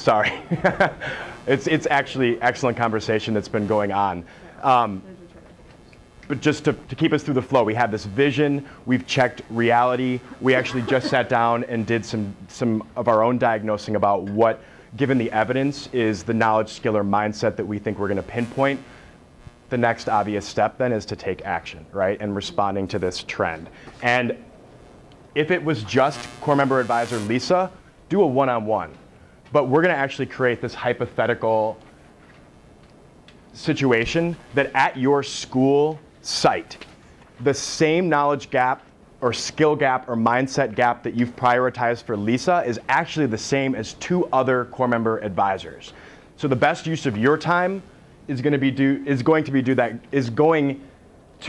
Sorry. It's actually excellent conversation that's been going on. But just to keep us through the flow, we have this vision, we've checked reality, we actually just sat down and did some of our own diagnosing about what, given the evidence, is the knowledge, skill, or mindset that we think we're going to pinpoint. The next obvious step then is to take action, right, and responding to this trend. And if it was just core member advisor Lisa, do a one-on-one. But we're going to actually create this hypothetical situation that at your school site, the same knowledge gap or skill gap or mindset gap that you've prioritized for Lisa is actually the same as 2 other core member advisors. So the best use of your time is going to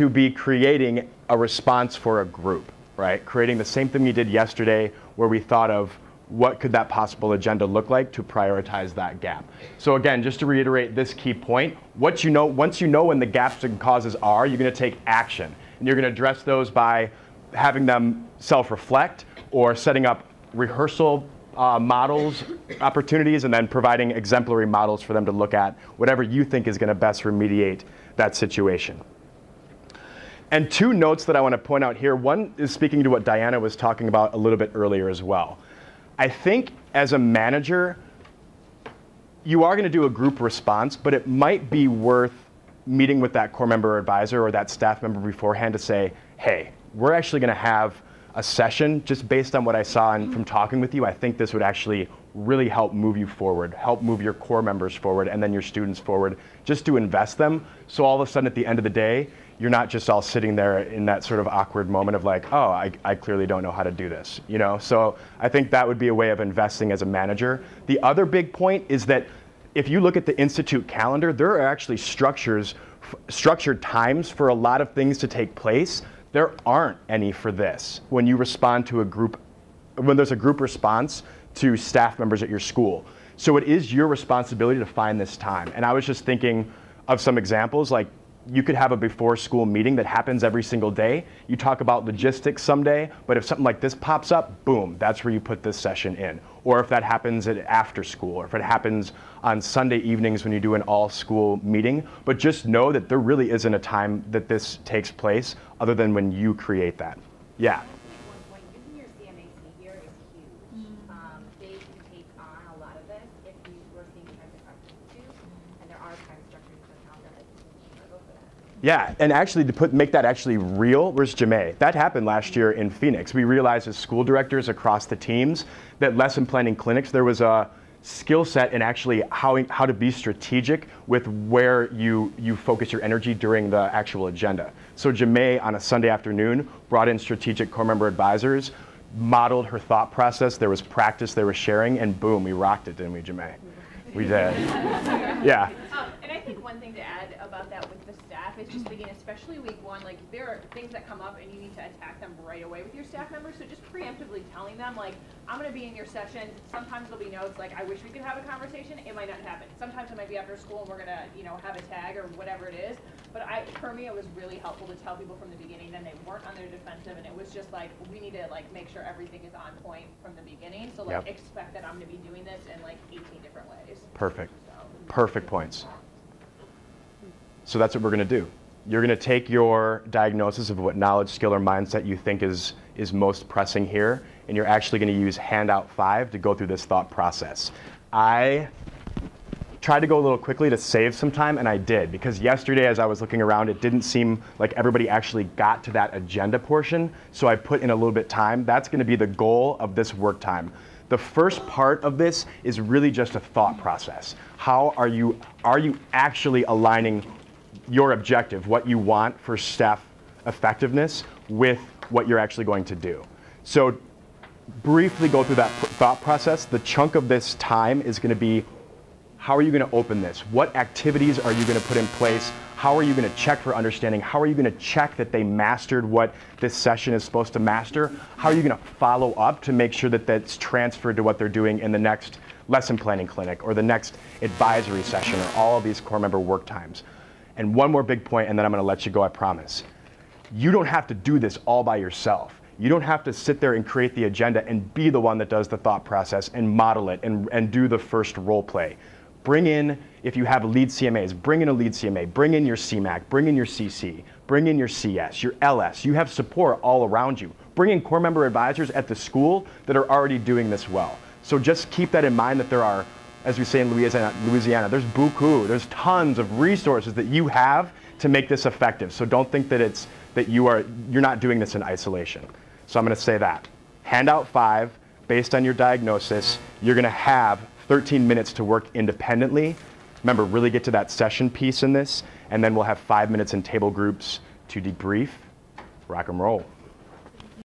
be creating a response for a group, right? Creating the same thing we did yesterday, where we thought of what could that possible agenda look like to prioritize that gap. So again, just to reiterate this key point, once you know when the gaps and causes are, you're going to take action. And you're going to address those by having them self-reflect or setting up rehearsal models, opportunities, and then providing exemplary models for them to look at, whatever you think is going to best remediate that situation. And 2 notes that I want to point out here. One is speaking to what Diana was talking about a little bit earlier as well. I think as a manager, you are going to do a group response, but it might be worth meeting with that core member advisor or that staff member beforehand to say, hey, we're actually going to have a session just based on what I saw and from talking with you. I think this would actually really help move you forward, help move your core members forward and then your students forward, just to invest them. So all of a sudden at the end of the day, you're not just all sitting there in that sort of awkward moment of like, oh, I clearly don't know how to do this, you know? So I think that would be a way of investing as a manager. The other big point is that if you look at the Institute calendar, there are actually structured times for a lot of things to take place. There aren't any for this when you respond to a group, when there's a group response to staff members at your school. So it is your responsibility to find this time. And I was just thinking of some examples, like you could have a before school meeting that happens every single day. You talk about logistics someday, but if something like this pops up, boom, that's where you put this session in. Or if that happens at after school, or if it happens on Sunday evenings when you do an all school meeting. But just know that there really isn't a time that this takes place other than when you create that. Yeah. Using your CMAC here is huge. They can take on a lot of this if you were seeing times of preference too, and there are time structures in the calendar that you can struggle for that. Yeah, and actually to make that actually real, where's Jamae? That happened last year in Phoenix. We realized as school directors across the teams that lesson planning clinics, there was a skill set in actually how to be strategic with where you focus your energy during the actual agenda. So Jamae on a Sunday afternoon brought in strategic core member advisors, modeled her thought process, there was practice, there was sharing, and boom, we rocked it, didn't we, Jamae? We did. Yeah. And I think one thing to add about that with the staff is just thinking, especially week 1, like there are things that come up and you need to attack them right away with your staff members. So just preemptively telling them, like, I'm going to be in your session. Sometimes there'll be notes like, I wish we could have a conversation. It might not happen. Sometimes it might be after school and we're going to, you know, have a tag or whatever it is. But for me, it was really helpful to tell people from the beginning. Then they weren't on their defensive, and it was just like, we need to like make sure everything is on point from the beginning. So like, expect that I'm going to be doing this in like 18 different ways. Perfect. Perfect points. So that's what we're going to do. You're going to take your diagnosis of what knowledge, skill, or mindset you think is most pressing here, and you're actually going to use handout 5 to go through this thought process. I tried to go a little quickly to save some time, and I did, because yesterday as I was looking around, it didn't seem like everybody actually got to that agenda portion, so I put in a little bit time. That's going to be the goal of this work time. The first part of this is really just a thought process. How are you actually aligning your objective, what you want for staff effectiveness, with what you're actually going to do? So briefly go through that thought process. The chunk of this time is going to be, how are you going to open this? What activities are you going to put in place? How are you going to check for understanding? How are you going to check that they mastered what this session is supposed to master? How are you going to follow up to make sure that that's transferred to what they're doing in the next lesson planning clinic or the next advisory session or all of these core member work times? And one more big point, and then I'm going to let you go, I promise. You don't have to do this all by yourself. You don't have to sit there and create the agenda and be the one that does the thought process and model it and do the first role play. Bring in, if you have lead CMAs, bring in a lead CMA, bring in your CMAC, bring in your CC, bring in your CS, your LS. You have support all around you. Bring in core member advisors at the school that are already doing this well. So just keep that in mind that there are, as we say in Louisiana, there's beaucoup, there's tons of resources that you have to make this effective. So don't think that you're not doing this in isolation. So I'm going to say that. Handout 5, based on your diagnosis, you're going to have 13 minutes to work independently. Remember, really get to that session piece in this, and then we'll have 5 minutes in table groups to debrief, rock and roll.